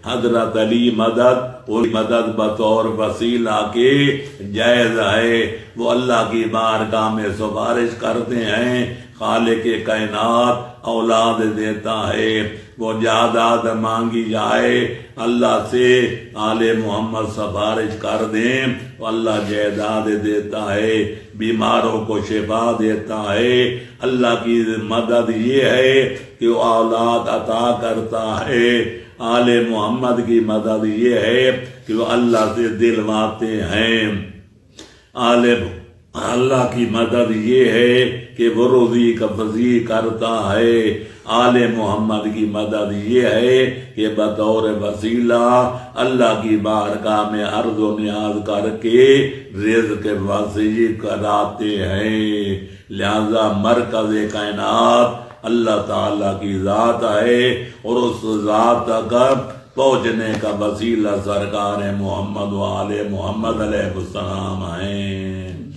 حضرت علی مدد اور مدد بطور وسیلہ کے جائز ہے، وہ اللہ کی بارگاہ میں سفارش کرتے ہیں، خالق کائنات اولاد دیتا ہے، وہ جائیداد مانگی جائے اللہ سے، آل محمد سفارش کر دیں تو اللہ جائیداد دیتا ہے، بیماروں کو شفا دیتا ہے۔ اللہ کی مدد یہ ہے کہ وہ اولاد عطا کرتا ہے، آل محمد کی مدد یہ ہے کہ وہ اللہ سے دلواتے ہیں، اللہ کی مدد یہ ہے کہ وہ روزی کا فضی کرتا ہے، آل محمد کی مدد یہ ہے کہ بطور وسیلہ اللہ کی بارگاہ میں عرض و نیاز کر کے رزق وسیع کراتے ہیں۔ لہذا مرکز کائنات اللہ تعالیٰ کی ذات ہے، اور اس ذات تک پہنچنے کا وسیلہ سرکار محمد و آل محمد علیہ السلام ہیں۔